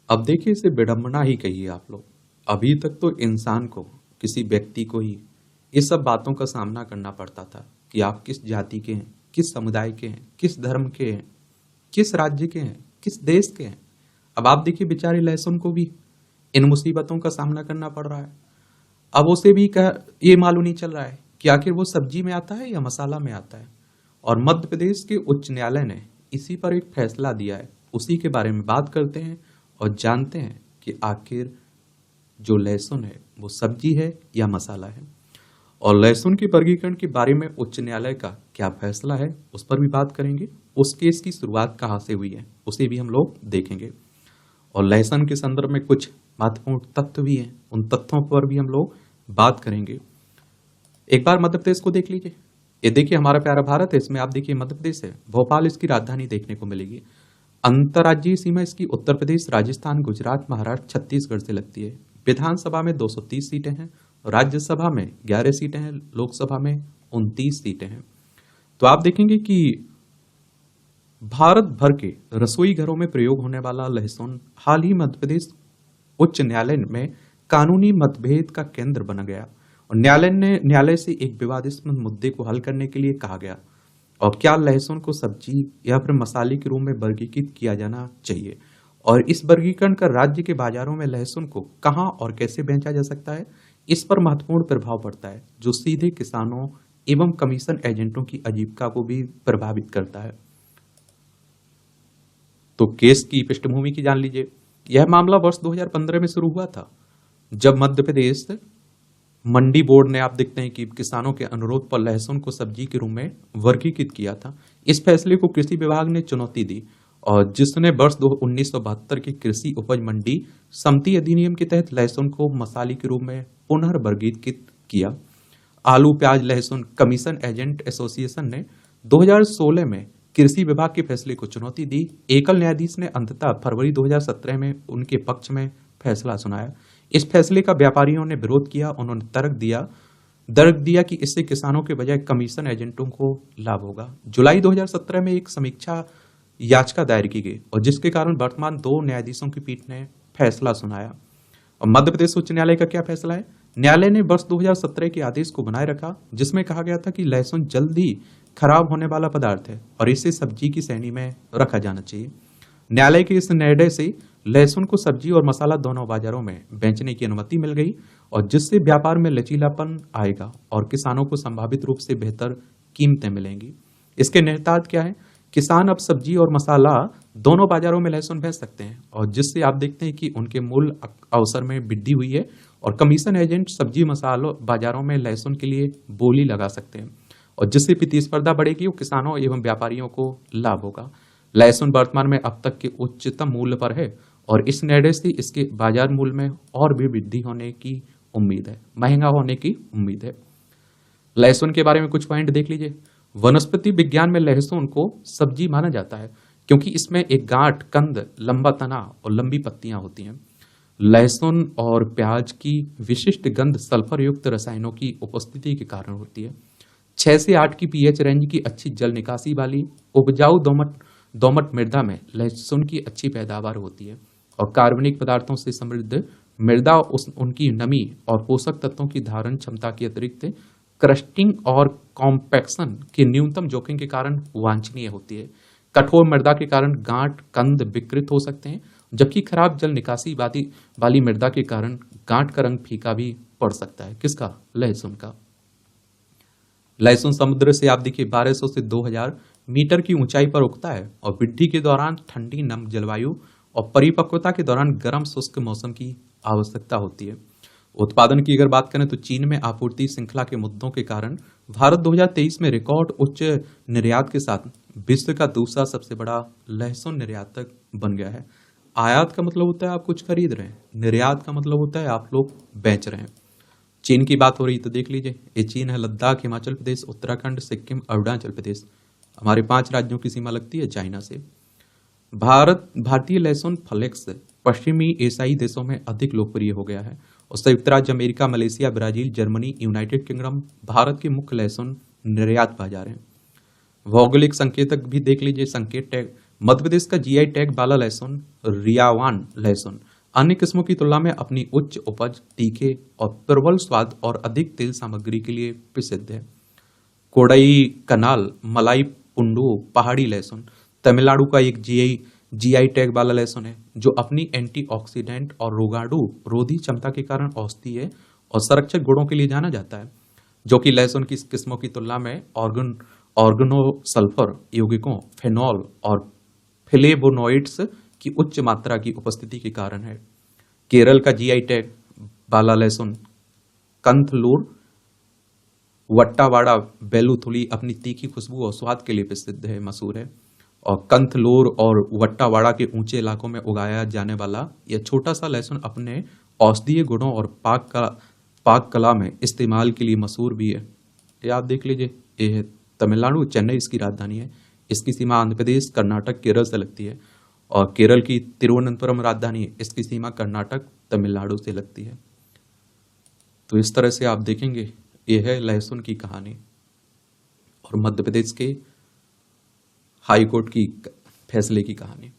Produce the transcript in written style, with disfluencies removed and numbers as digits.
अब देखिए, इसे विडंबना ही कहिए आप लोग। अभी तक तो इंसान को, किसी व्यक्ति को ही ये सब बातों का सामना करना पड़ता था कि आप किस जाति के हैं, किस समुदाय के हैं, किस धर्म के हैं, किस राज्य के हैं, किस देश के हैं। अब आप देखिए, बेचारे लहसुन को भी इन मुसीबतों का सामना करना पड़ रहा है। अब उसे भी ये मालूम नहीं चल रहा है कि आखिर वो सब्जी में आता है या मसाला में आता है। और मध्य प्रदेश के उच्च न्यायालय ने इसी पर एक फैसला दिया है। उसी के बारे में बात करते हैं और जानते हैं कि आखिर जो लहसुन है वो सब्जी है या मसाला है। और लहसुन के वर्गीकरण के बारे में उच्च न्यायालय का क्या फैसला है, उस पर भी बात करेंगे। उस केस की शुरुआत कहाँ से हुई है, उसे भी हम लोग देखेंगे। और लहसुन के संदर्भ में कुछ महत्वपूर्ण तथ्य भी हैं, उन तथ्यों पर भी हम लोग बात करेंगे। एक बार मध्य प्रदेश को देख लीजिए। ये देखिए, हमारा प्यारा भारत है, इसमें आप देखिए मध्य प्रदेश है, भोपाल इसकी राजधानी देखने को मिलेगी। अंतर्राज्यीय सीमा इसकी उत्तर प्रदेश, राजस्थान, गुजरात, महाराष्ट्र, छत्तीसगढ़ से लगती है। विधानसभा में 230 सीटें हैं, राज्यसभा में 11 सीटें हैं, लोकसभा में 29 सीटें हैं। तो आप देखेंगे कि भारत भर के रसोई घरों में प्रयोग होने वाला लहसुन हाल ही मध्य प्रदेश उच्च न्यायालय में कानूनी मतभेद का केंद्र बन गया। और न्यायालय से एक विवादास्पद मुद्दे को हल करने के लिए कहा गया, और क्या लहसुन को सब्जी या फिर मसाले के रूप में वर्गीकृत किया जाना चाहिए, और इस वर्गीकरण का राज्य के बाजारों में लहसुन को कहां और कैसे बेचा जा सकता है, इस पर महत्वपूर्ण प्रभाव पड़ता है, जो सीधे किसानों एवं कमीशन एजेंटों की आजीविका को भी प्रभावित करता है। तो केस की पृष्ठभूमि की जान लीजिए। यह मामला वर्ष 2015 में शुरू हुआ था, जब मध्य प्रदेश मंडी बोर्ड ने, आप देखते हैं कि किसानों के अनुरोध पर लहसुन को सब्जी के रूप में वर्गीकृत किया था। इस फैसले को कृषि विभाग ने चुनौती दी, और जिसने वर्ष 1972 के कृषि उपज मंडी समिति अधिनियम के तहत लहसुन को मसाले के रूप में पुनर्वर्गीकृत किया। आलू, प्याज, लहसुन कमीशन एजेंट एसोसिएशन ने 2016 में कृषि विभाग के फैसले को चुनौती दी। एकल न्यायाधीश ने अंततः फरवरी 2017 में उनके पक्ष में फैसला सुनाया। इस फैसले का व्यापारियों ने विरोध किया। उन्होंने तर्क दिया कि इससे किसानों के बजाय कमीशन एजेंटों को लाभ होगा। जुलाई 2017 में एक समीक्षा याचिका दायर की गई, और जिसके कारण वर्तमान 2 न्यायाधीशों की पीठ ने फैसला सुनाया। और मध्य प्रदेश उच्च न्यायालय का क्या फैसला है? न्यायालय ने वर्ष 2017 के आदेश को बनाए रखा, जिसमें कहा गया था कि लहसुन जल्दी खराब होने वाला पदार्थ है और इसे सब्जी की श्रेणी में रखा जाना चाहिए। न्यायालय के इस निर्णय से लहसुन को सब्जी और मसाला दोनों बाजारों में बेचने की अनुमति मिल गई, और जिससे व्यापार में लचीलापन आएगा और किसानों को संभावित रूप से बेहतर कीमतें मिलेंगी। इसके निहितार्थ क्या है? किसान अब सब्जी और मसाला दोनों बाजारों में लहसुन बेच सकते हैं, और जिससे आप देखते हैं कि उनके मूल अवसर में वृद्धि हुई है, और कमीशन एजेंट सब्जी मसालों बाजारों में लहसुन के लिए बोली लगा सकते हैं, और जिससे प्रतिस्पर्धा बढ़ेगी और किसानों एवं व्यापारियों को लाभ होगा। लहसुन वर्तमान में अब तक के उच्चतम मूल्य पर है, और इस निर्णय से इसके बाजार मूल्य में और भी वृद्धि होने की उम्मीद है, महंगा होने की उम्मीद है। लहसुन के बारे में कुछ पॉइंट देख लीजिए। वनस्पति विज्ञान में लहसुन को सब्जी माना जाता है, क्योंकि इसमें एक गांठ, कंद, लंबा तना और लंबी पत्तियां होती हैं। लहसुन और प्याज की विशिष्ट गंध सल्फर युक्त रसायनों की उपस्थिति के कारण होती है। 6 से 8 की पीएच रेंज की अच्छी जल निकासी वाली उपजाऊ दोमट मृदा में लहसुन की अच्छी पैदावार होती है, और कार्बनिक पदार्थों से समृद्ध मृदा उनकी नमी और पोषक तत्वों की धारण क्षमता के अतिरिक्त क्रस्टिंग और कॉम्पैक्शन के न्यूनतम जोखिम के कारण वांछनीय होती है। कठोर मृदा के कारण गांठ, कंद विकृत हो सकते हैं, जबकि खराब जल निकासी वाली मृदा के कारण गांठ का रंग फीका भी पड़ सकता है। किसका? लहसुन का। लहसुन समुद्र से आप देखिए 1200 से 2000 मीटर की ऊंचाई पर उगता है, और वृद्धि के दौरान ठंडी नम जलवायु और परिपक्वता के दौरान गर्म शुष्क मौसम की आवश्यकता होती है। उत्पादन की अगर बात करें तो चीन में आपूर्ति श्रृंखला के मुद्दों के कारण भारत 2023 में रिकॉर्ड उच्च निर्यात के साथ विश्व का दूसरा सबसे बड़ा लहसुन निर्यातक बन गया है। आयात का मतलब होता है आप कुछ खरीद रहे हैं, निर्यात का मतलब होता है आप लोग बेच रहे हैं। चीन की बात हो रही तो देख लीजिए, ये चीन है लद्दाख, हिमाचल प्रदेश, उत्तराखंड, सिक्किम, अरुणाचल प्रदेश। हमारे 5 राज्यों की सीमा लगती है चाइना से। भारतीय लहसुन फ्लेक्स पश्चिमी एशियाई देशों में अधिक लोकप्रिय हो गया है, और संयुक्त राज्य America, Malaysia, Brazil, Germany, United kingdom Bharat के मुख्य लहसुन निर्यात बाजार हैं। भौगोलिक संकेतक भी देख लीजिए। संकेत मध्य प्रदेश का जीआई टैग वाला लहसुन रियावान लहसुन अन्य किस्मों की तुलना में अपनी उच्च उपज, तीखे और प्रबल स्वाद और अधिक तेल सामग्री के लिए प्रसिद्ध है। कोडाई कनाल मलाई पुंडू पहाड़ी लहसुन तमिलनाडु का एक जीआई टैग वाला लहसुन है जो अपनी एंटीऑक्सीडेंट और रोगाणु रोधी क्षमता के कारण औषधीय और संरक्षक गुणों के लिए जाना जाता है, जो कि लहसुन की किस्मों की तुलना में ऑर्गेनोसल्फर यौगिकों, फेनॉल और फ्लेवोनोइड्स की उच्च मात्रा की उपस्थिति के कारण है। केरल का जीआई टैग वाला लहसुन कंथलूर वट्टावाड़ा बेलुथुली अपनी तीखी खुशबू और स्वाद के लिए प्रसिद्ध है, मशहूर है। और कंथलूर और वट्टावाड़ा के ऊंचे इलाकों में उगाया जाने वाला यह छोटा सा लहसुन अपने औषधीय गुणों और पाक कला में इस्तेमाल के लिए मशहूर भी है। ये आप देख लीजिए, ये है तमिलनाडु, चेन्नई इसकी राजधानी है। इसकी सीमा आंध्र प्रदेश, कर्नाटक, केरल से लगती है और केरल की तिरुवनंतपुरम राजधानी है। इसकी सीमा कर्नाटक, तमिलनाडु से लगती है। तो इस तरह से आप देखेंगे, यह है लहसुन की कहानी और मध्य प्रदेश के हाई कोर्ट की फैसले की कहानी।